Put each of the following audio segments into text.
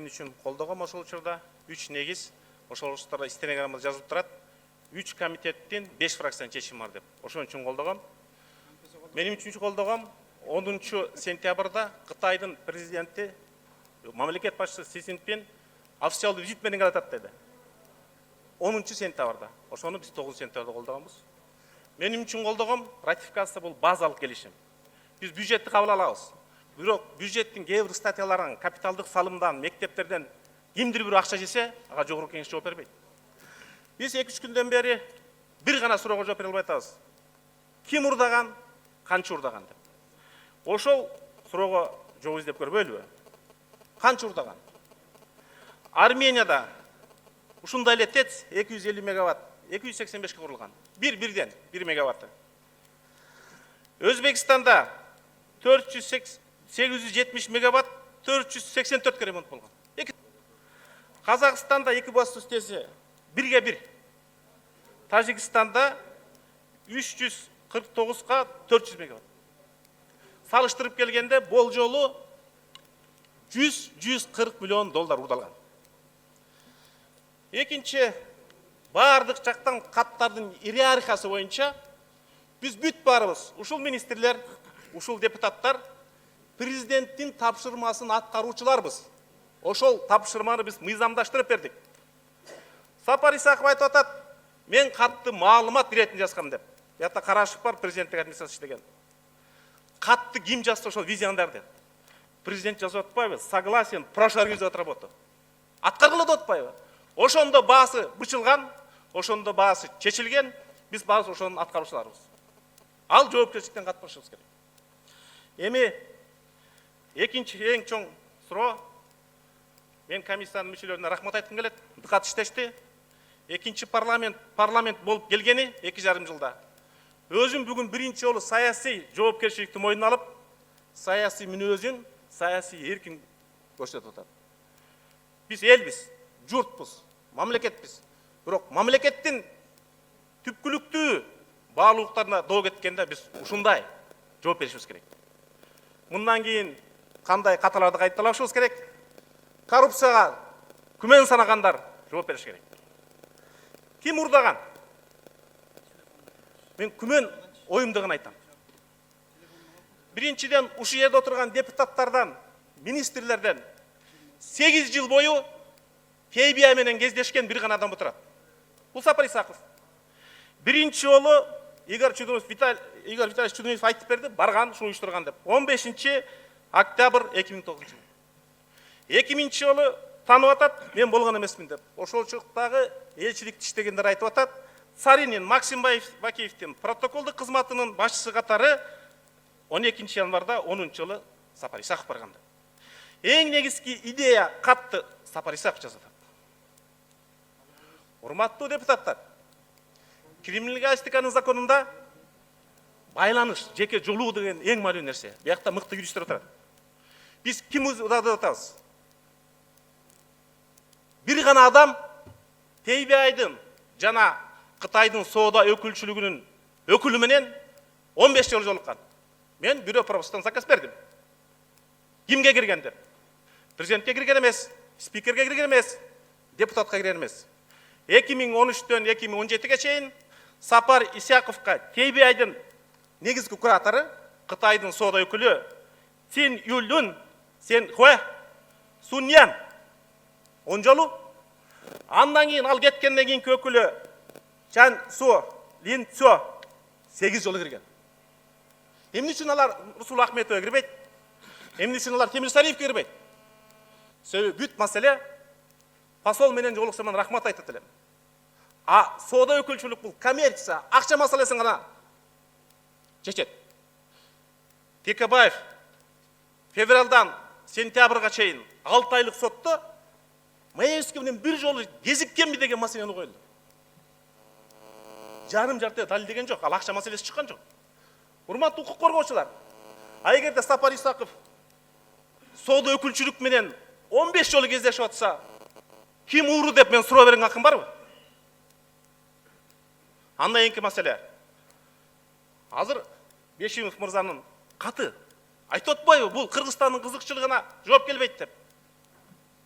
үчүн колдогом ошол учурда 3 негиз. Ошол учурда стенограммада жазылып турат. 3 комитеттен 5 фракциянын чечими бар деп. Ошон үчүн колдогом. Менин үчүнчү колдогом 10 сентябрда Кытайдын президенти, мамлекет башчысы Си Цзиньпин официалдуу визит менен келатат деди. 10 сентябрда. Ошону биз 9 сентябрда колдогонбуз. Менин үчүн колдогом ратификация бул базалык келишим. Биз бюджетти кабыл алабыз. Бирок бюджеттин кээ бир статьяларын, капиталдык салымдан, мектептерден кимдир бир акча жесе, ага жогорку кеңеш жооп бербейт. Биз 2-3 күндөн бери бир гана суроого жооп бере албай атабыз. Ким урдаган, канча урдаган деп. Ошол суроого жооп издеп көрбөйлүбү? Канча урдаган? Арменияда ушундай эле ТЭЦ 250 мегаватт, 285 курулган. Бирден 1 мегаватты. Өзбекстанда 870 мегаватт, 484 ремонт болгон. Казакстанда 2 бас үстеси 1-1. Тажикстанда 349-га 400 мегаватт. Салыштырып келгенде бул жолу 100-140 миллион доллар урдалган. Экинчи, бардык жактан каттардын иерархиясы боюнча биз бүт барыбыз, ушул министрлер, ушул депутаттар президенттин тапшырмасын аткаруучуларбыз. Ошол тапшырманы биз мыйзамдаштырып бердик. Сапар Исаков айтып атат, мен катты маалымат иретин жазгам деп. Ята карашып бар президенттик администрация иштеген. Катты ким жазса ошол визиондарды. Президент жазып атпайбы? Согласен, прошу организовать работу. Аткаргыла деп атпайбы? Ошондо баасы бычылган, ошондо баасы чечилген, биз баасы ошонун аткаруучуларыбыз. Ал жоопкерчиликтен катышыбыз керек. Эми экинчи эң чоң суроо, мен комиссиянын мүчөлөрүнө рахмат айткым келет. Дыкат иштешти. Экинчи парламент болуп келгени 2,5 жылда. Өзүм бүгүн биринчи жолу саясий жоопкерчиликти мойнуна алып, саясий мүнөзүн, саясий эркин көрсөтүп атат. Биз элбиз, журтпуз, мамлекетпиз. Бирок мамлекеттин түпкүлүктүү баалуулуктарына доо кеткенде биз ушундай жооп беришибиз керек. Мындан кийин кандай каталарды кайталашыбыз керек? Коррупцияга күмөн санагандар жооп бериш керек. Ким урдаган? Мен күмөн оюмду гана айтам. Биринчиден ушу жерде отурган депутаттардан, министрлерден 8 жыл бою ТБА менен кездешкен бир гана адам отурат. Бул Сапар Исаков. Биринчи жолу Игорь Витальевич Чудунов айтып берди, барган, ушул уюштурган деп. 15 октябрь 2009 жыл. 2000 жолу таанып атат, мен болгон эмесмин деп. Ошол чактагы элчиликти иштегендер айтып атат. Саринин, Максим Бакиевдин протоколдук кызматынын башчысы катары 12 январда 10 жылы Сапар Исаков барган деп. Эң негизги идея катты Сапар Исаков жазат. Урматтуу депутаттар, криминалистиканын законунда байланыш, жеке жолуу деген эң маанилүү нерсе. Биякта мыкты юристтер отурат. Биз ким урдады деп атабыз? Бир гана адам ТБАдын жана Кытайдын соода өкүлчүлүгүнүн өкүлү менен 15 жолу жолуккан. Мен бирөө пропустан заказ бердим. Кимге кирген деп? Президентке кирген эмес, спикерге кирген эмес, депутатка кирген эмес. 2013-төн 2017-ге чейин Сапар Исаковка ТБАдын негизги куратору, Кытайдын соода өкүлү Цин Юлюн Сен Хуэ Суньян 10 жолу. Андан кийин ал кеткенден кийинки өкүлү Чан Су Лин Цо 8 жолу кирген. Эмне үчүн алар Русул Ахметова кирбейт? Эмне үчүн алар Темир Сариевке кирбейт? Себеби бүт маселе посол менен жолуксам мен рахмат айтат элем. А соода өкүлчүлүк бул коммерция, акча маселесин гана чечет. Текебаев февралдан сентябрга чейин 6 айлык сотто Маевский менен бир жолу кезиккенби деген маселени коюлду. Жарым жарты далилдеген жок, ал акча маселеси чыккан жок. Урматтуу укук коргоочулар, а эгерде Сапар Исаков соода өкүлчүлүк менен 15 жолу кездешип атса, ким ууру деп мен суроо берген акым барбы? Андан кийинки маселе. Азыр Бешимов мырзанын каты айтып атпайбы, бул Кыргызстандын кызыкчылыгына жооп келбейт деп.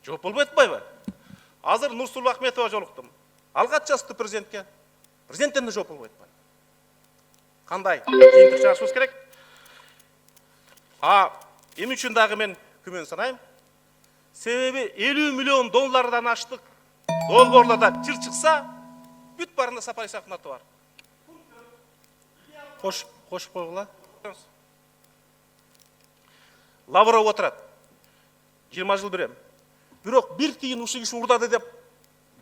Жооп болбой атпайбы? Азыр Нурсулу Ахметова жолуктум. Алгат жазды президентке. Президенттен де жооп болбой атпайбы. Кандай жыйынтык чыгарышыбыз керек? Эмне үчүн дагы мен күмөн санайм? Себеби 50 миллион доллардан аштык долбоорларда чыр чыкса, бүт барында Сапар Исаковдун аты бар. Кошуп койгула. Лавров отурат. 20 жыл берем. Бирок бир тиын ушул киши урдады деп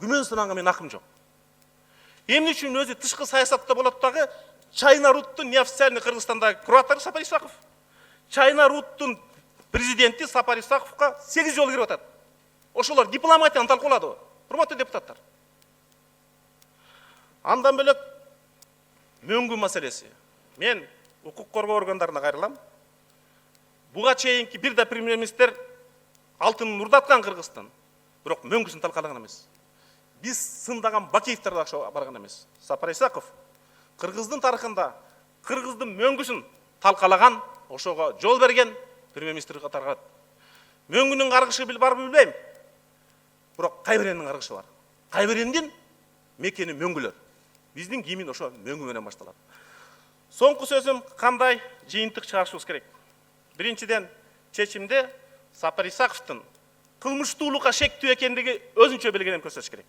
күмөн санаганга мен акым жок. Эмне үчүн өзү тышкы саясатта болот дагы Чайна Руттун неофициальный Кыргызстандагы куратору Сапар Исаков. Чайна Руттун президенти Сапар Исаковго 8 жолу кирип атат. Ошолор дипломатияны талкуулады. Урматтуу депутаттар. Андан бөлөк мөңгү маселеси. Мен укук коргоо органдарына кайрылам. Буга чейинки бир да премьер-министр алтынын урдаткан Кыргызстан. Бирок мөңгүсүн талкалаган эмес. Биз сындаган Бакиевтер да барган эмес. Сапар Исаков Кыргыздын тарыхында Кыргыздын мөңгүсүн талкалаган, ошого жол берген премьер-министр катары. Мөңгүнүн каргышы барбы билбейм. Бирок Кайберендин каргышы бар. Кайберендин мекени мөңгүлөр. Биздин кийимин ошо мөңгү менен башталат. Соңку сөзүм кандай жыйынтык чыгарышыбыз керек? Биринчиден, чечимде Сапар Исаковдун кылмыштуулукка шектүү экендиги өзүнчө белгиленип көрсөтүш керек.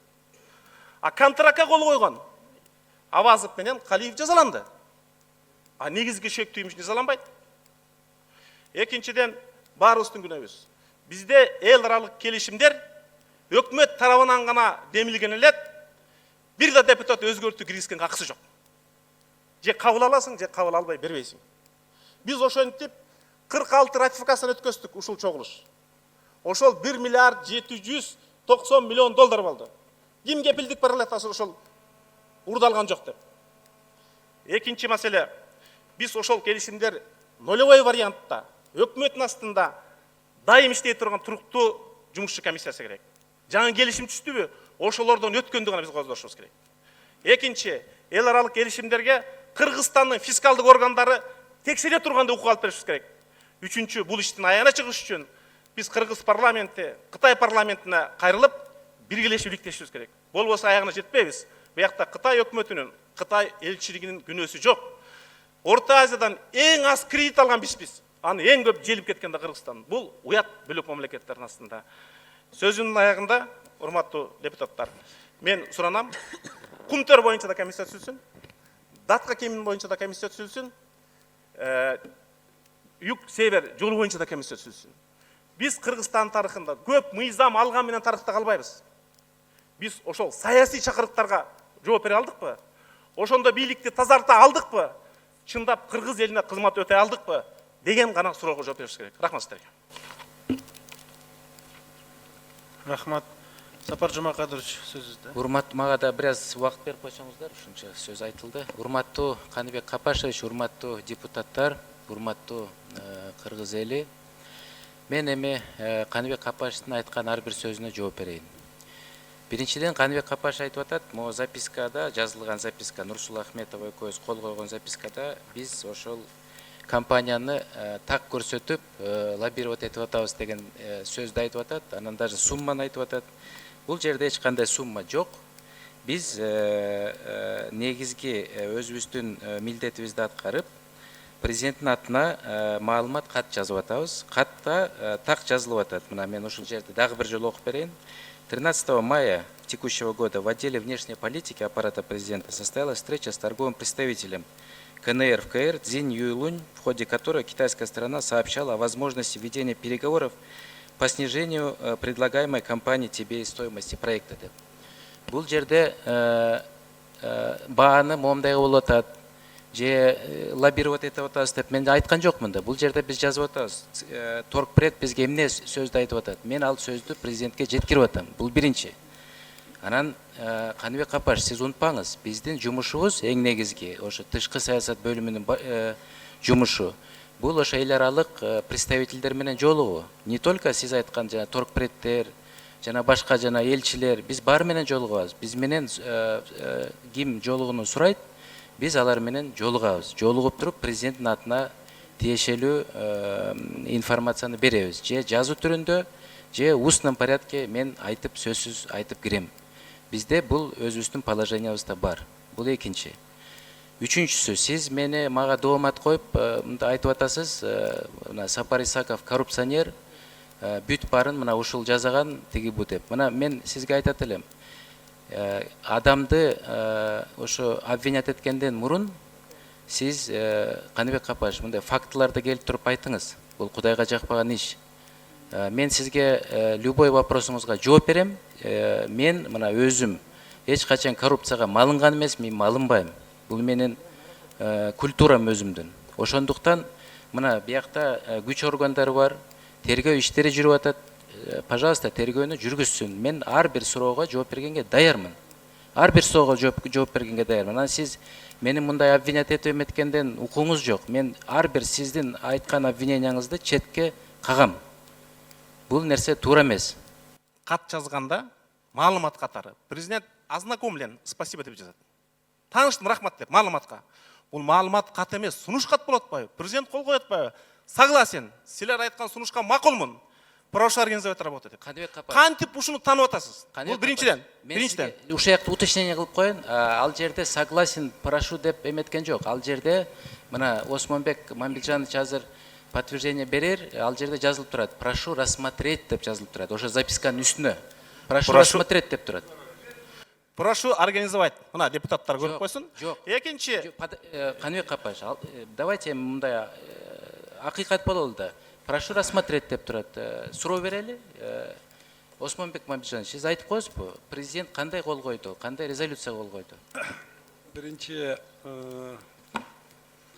Контрактка кол койгон Авазов менен Калиев жазаланды. Негизги шектүү эмне жазаланбайт? Экинчиден, баарыбыздын күнөөбүз. Бизде эл аралык келишимдер өкмөт тарабынан гана демилген эле, бир да депутат өзгөртүү киргизгенге акысы жок. Же кабыл аласың, же кабыл албай бербейсиң. Биз ошентип 46 ратификацияны өткөздүк ушул чогулуш. Ошол 1 миллиард 790 миллион доллар болду. Ким кепилдик бара элек ошол урдалган жок деп. Экинчи маселе, биз ошол келишимдер нолевой вариантта өкмөттүн астында дайым иштей турган туруктуу жумушчу комиссиясы керек. Жаңы келишим түштүбү? Ошолордон өткөндү гана биз коздошубуз керек. Экинчи, эл аралык келишимдерге Кыргызстандын фискалдык органдары текшере турганда укук алып беришибиз керек. Үчүнчү, бул иштин аягына чыгыш үчүн биз Кыргыз парламенти, Кытай парламентине кайрылып, биргелешип иликтешибиз керек. Болбосо аягына жетпейбиз. Буякта Кытай өкмөтүнүн, Кытай элчилигинин күнөөсү жок. Орто Азиядан эң аз кредит алган биз. Аны эң көп желип кеткен да Кыргызстан. Бул уят бөлөк мамлекеттердин астында. Сөзүмдүн аягында, урматтуу депутаттар, мен суранам, Кумтөр боюнча да комиссия түзүлсүн, Датка кемин боюнча да комиссия түзүлсүн, Юг-Север жолу боюнча да комиссия түзүлсүн. Биз Кыргызстан тарыхында көп мыйзам алган менен тарыхта калбайбыз. Биз ошол саясий чакырыктарга жооп бере алдыкпы? Ошондо бийликти тазарта алдыкпы? Чындап Кыргыз элине кызмат өтө алдыкпы? Деген гана суроого жооп беришибиз керек. Рахмат сиздерге. Рахмат. Сапар Жумакадырович, сөзүздө. Урматтуу, мага да бир аз убакыт берип койсоңуздар, ушунча сөз айтылды. Урматтуу Каныбек Капашевич, урматтуу депутаттар, урматтуу кыргыз эли. Мен эми Каныбек Капашевичтин айткан ар бир сөзүнө жооп берейин. Биринчиден, Каныбек Капашев айтып атат, могу запискада, жазылган записка, Нурсулу Ахметова экөөбүз кол койгон запискада биз ошол компанияны так көрсөтүп, лоббировать этип атабыз деген сөздү айтып атат. Анан даже сумманы айтып атат. Бул жерде эч кандай сумма жок. Биз негизги өзүбүздүн милдетибизди аткарып, президенттин атына маалымат кат жазып атабыз. Катта так жазылып атат. Мына мен ушул жерде дагы бир жолу окуп берейин. 13 мая текущего года в отделе внешней политики аппарата президента состоялась встреча с торговым представителем КНР в КР Цзинь Юйлунь, в ходе которой китайская сторона сообщала о возможности ведения переговоров по снижению предлагаемой компанией тебе стоимости проекта. Бул жерде бааны момундай болуп атат, же лоббировать этип атабыз деп мен айткан жокмун да. Бул жерде биз жазып атабыз. Торгпред бизге эмне сөздү айтып атат. Мен ал сөздү президентке жеткирип атам. Бул биринчи. Анан Каныбек Капаш, сиз унутпаңыз, биздин жумушубуз эң негизги ошо тышкы саясат бөлүмүнүн жумушу. Бул ошо эл аралык представительдер менен жолугуу. Не только сиз айткан жана торгпредтер, жана башка жана элчилер, биз баары менен жолугабыз. Биз менен ким жолугууну сурайт, биз алар менен жолугабыз. Жолугуп туруп президенттин атына тиешелүү информацияны беребиз. Же жазуу түрүндө, же устном порядке мен айтып сөзсүз айтып кирем. Бизде бул өзүбүздүн положениябызда бар. Бул экинчи. Үчүнчүсү, сиз мени мага доомат коюп мындай айтып атасыз, мына Сапар Исаков коррупционер, бүт барын мына ушул жасаган тиги бу деп. Мына мен сизге айтат элем. Адамды ошо обвинять эткенден мурун сиз Каныбек Капаш мындай фактыларды келип туруп айтыңыз. Бул Кудайга жакпаган иш. Мен сизге любой вопросуңузга жооп берем. Мен мына өзүм эч качан коррупцияга малынган эмес, мен малынбайм. Бул менин культурам өзүмдүн. Ошондуктан мына биякта күч органдары бар, тергөө иштери жүрүп атат. Пожалуйста, тергөөнү жүргүзсүн. Мен ар бир суроого жооп бергенге даярмын. Ар бир суроого жооп бергенге даярмын. Анан сиз менин мындай обвинять этем эткенден укуңуз жок. Мен ар бир сиздин айткан обвиненияңызды четке кагам. Бул нерсе туура эмес. Кат жазганда маалымат катары президент ознакомлен, спасибо деп жазат. Тааныштым, рахмат деп маалыматка. Бул маалымат кат эмес, сунуш кат болот атпайбы? Президент кол коет атпайбы? Согласен. Силер айткан сунушка макулмун. Прошу организовать работу деп. Кантип ушуну таанып атасыз? Бул биринчиден. Ушул жакта уточнение кылып коеюн. Ал жерде согласен, прошу деп эметкен жок. Ал жерде мына Осмонбек Мамилжанович азыр подтверждение берер, ал жерде жазылып турат. Прошу рассмотреть деп жазылып турат. Ошо записканын үстүнө. Прошу рассмотреть деп турат. Прошу организовать. Мына депутаттар көрүп койсун. Экинчи. Каныбек Капаш, давайте мындай акыйкат бололу да. Прошу рассмотреть деп турат. Суроо берели. Осмонбек Мамилжанович, сиз айтып коесузбу? Президент кандай кол койду? Кандай резолюция кол койду? Биринчи,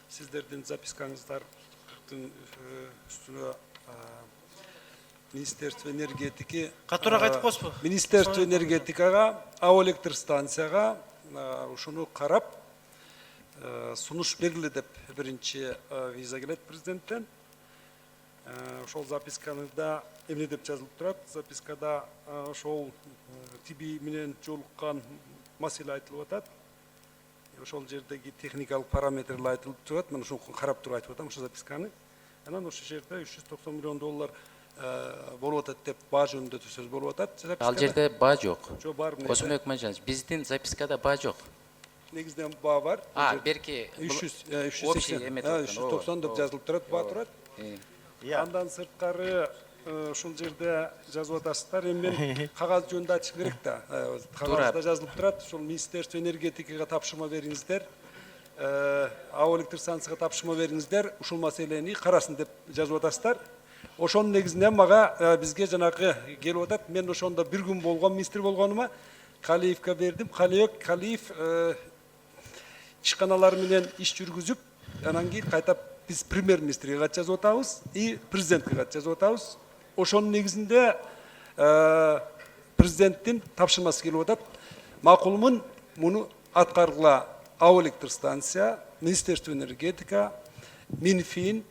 сиздердин запискаңыздардын үстүнө Министерство энергетики, Катуураак айтып коесузбу? Министерство энергетикага, АО электр станцияга ушуну карап сунуш бергиле деп биринчи виза келет президенттен. Ошол записканында эмне деп жазылып турат? Запискада ошол ТИБИ менен жолуккан маселе айтылып атат. Ошол жердеги техникалык параметрлер айтылып турат. Мен ошону карап туруп айтып атам, ошо записканы. Анан ошол жерде 390 миллион доллар болуп атат деп баа жөнүндө сөз болуп атат. Ал жерде баа жок. Жок, бар. Осмонбек Мамилжанович, биздин запискада баа жок. Негизден баа бар. Берки 390 деп жазылып турат, баа турат. Андан сырткары ушул жерде жазып атасыздар. Эми мен кагаз жөнүндө айтышым керек да. Кагазда жазылып турат. Ушул Министерство энергетикага тапшырма бериңиздер. АО электр станцияга тапшырма бериңиздер. Ушул маселени карасын деп жазып атасыздар. Ошонун негизинен мага бизге жанагы келип атат. Мен ошондо бир күн болгон министр болгонума Калиевке бердим. Калиев ишканалар менен иш жүргүзүп, анан кийин кайтап биз премьер-министрге кат жазып атабыз и президентке кат жазып атабыз. Ошонун негизинде президенттин тапшырмасы келип атат. Макулмун муну аткаргыла АО электр станция, Министерство энергетика, Минфин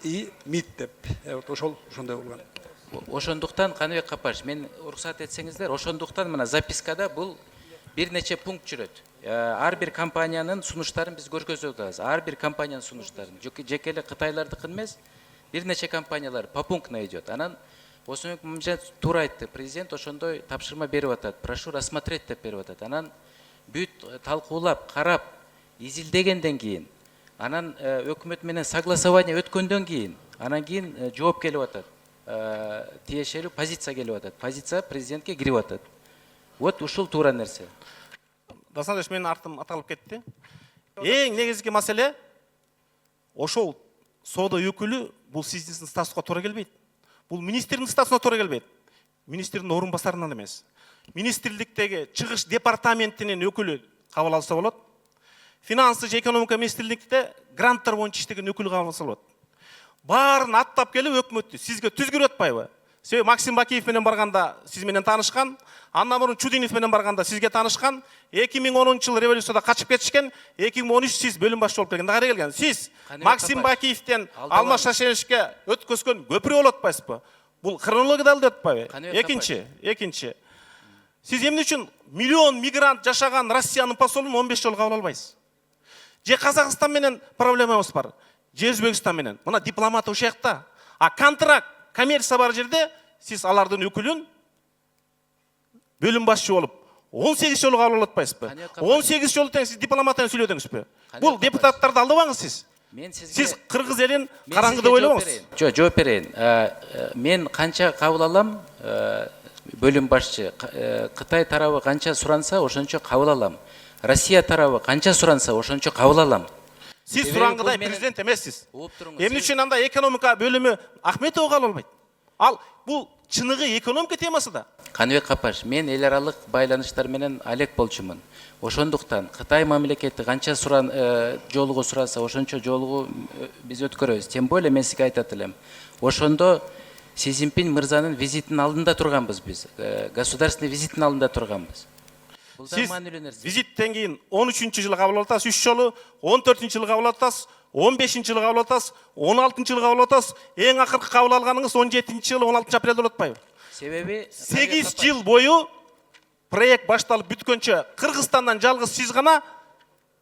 и МИД деп. Ошондой болгон. Ошондуктан Каныбек Капаш, мен уруксат этсеңиздер, ошондуктан мына запискада бул бир нече пункт жүрөт. Ар бир компаниянын сунуштарын биз көргөзүп атабыз. Ар бир компаниянын сунуштарын. Жеке эле Кытайлардыкы эмес, бир нече компаниялар попунктно идет. Анан Осмонбек Мамилжанович туура айтты. Президент ошондой тапшырма берип атат. Прошу рассмотреть деп берип атат. Анан бүт талкуулап, карап, изилдегенден кийин, анан өкмөт менен согласование өткөндөн кийин, анан кийин жооп келип атат. Тиешелүү позиция келип атат. Позиция президентке кирип атат. Вот ушул туура нерсе. Дасандеш, менин артым аталып кетти. Эң негизги маселе ошол соода өкүлү бул сиздин статусуна туура келбейт. Бул министрдин статусуна туура келбейт. Министрдин орун басарынан эмес. Министрликтеги чыгыш департаментинин өкүлү кабыл алса болот. Финансы же экономика министрликте гранттар боюнча иштеген өкүл кабыл алса болот. Баарын аттап келип өкмөттү сизге түзгүрүп атпайбы? Себеби Максим Бакиев менен барганда сиз менен таанышкан, андан мурун Чудинов менен барганда сизге таанышкан, 2010-жылы революцияда качып кетишкен, 2013 сиз бөлүм башчы болуп келгенде кайра келген. Сиз Максим Бакиевден Алмаз Шашеновичке өткөзгөн көпүрө болуп атпайсызбы? Бул хронологияда алып атпайбы? Экинчи. Сиз эмне үчүн миллион мигрант жашаган Россиянын посолун 15 жолу кабыл албайсыз? Же Казакстан менен проблемабыз бар, же Өзбекстан менен. Мына дипломат ошол жакта. А контракт, коммерция бар жерде сиз алардын өкүлүн бөлүм башчы болуп 18 жолу кабыл алып атпайсызбы? 18 жолу тең сиз дипломатияны сүйлөдүңүзбү? Бул депутаттарды алдабаңыз сиз. Мен сизге Сиз кыргыз элин караңгыда ойлобоңуз. Жок, жооп берейин. Мен канча кабыл алам, бөлүм башчы, Кытай тарабы канча суранса, ошончо кабыл алам. Россия тарабы канча суранса, ошончо кабыл алам. Сиз сураңгыдай президент эмессиз. Угуп туруңуз. Эмне үчүн анда экономика бөлүмү Ахметова кабыл албайт? Ал бул чыныгы экономика темасы да. Каныбек Капаш, мен эл аралык байланыштар менен алек болчумун. Ошондуктан Кытай мамлекети канча жолугу сураса, ошончо жолугу биз өткөрөбүз. Тем более мен сизге айтат элем. Ошондо Си Цзиньпин мырзанын визитинин алдында турганбыз биз. Государственный визитинин алдында турганбыз. Бул да Сиз маанилүү нерсе. визиттен кийин 13-жылы кабыл алатасыз 3 жолу, 14-жылы кабыл алатасыз, 15-жылы кабыл алатасыз, 16-жылы кабыл алатасыз, эң акыркы кабыл алганыңыз 17-жылы 16 апрелде болуп атпайбы? Себеби 8 жыл бою проект башталып бүткөнчө Кыргызстандан жалгыз сиз гана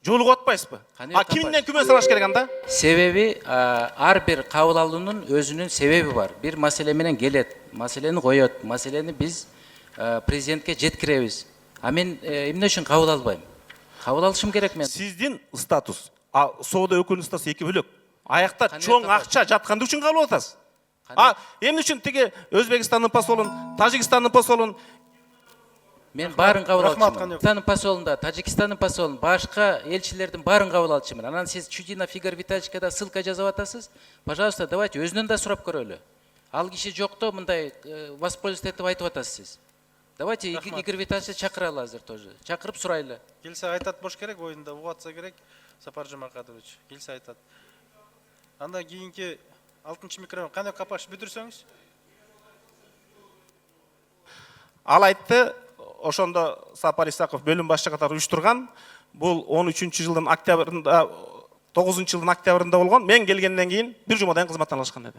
жолугуп атпайсызбы? Кимден күмөн салаш керек анда? Себеби ар бир кабыл алуунун өзүнүн себеби бар. Бир маселе менен келет, маселени коет, маселени биз президентке жеткиребиз. А мен эмне үчүн кабыл албайм? Кабыл алышым керек мен. Сиздин статус, соода өкүлүнүн статусу эки бөлөк. Аякта Кандай чоң кабыл? акча жаткандык үчүн кабыл алып атасыз. Эмне үчүн тиги Өзбекстандын посолун, Тажикстандын посолун Мен баарын кабыл Рахмат, алчумун. Каныбек. Өзбекстандын посолунда, Тажикстандын посолун, башка элчилердин баарын кабыл алчумун. Анан сиз Чудинов Игорь Витальевичке да ссылка жазып атасыз. Пожалуйста, давайте өзүнөн да сурап көрөлү. Ал киши жокто мындай воспользоваться этип айтып атасыз сиз. Давайте Игорь Витальевичти чакыралы азыр тоже. Чакырып сурайлы. Келсе айтат бош керек, оюнда угуп атса керек, Сапар Жумакадырович. Келсе айтат. Анда кийинки 6-чы микрофон Каныбек Капаш бүтүрсөңүз. ал айтты, ошондо Сапар Исаков бөлүм башчы катары уюштурган. Бул 13-жылдын октябрында, 9-жылдын октябрында болгон. Мен келгенден кийин бир жумадан кызматтан алышкан деди.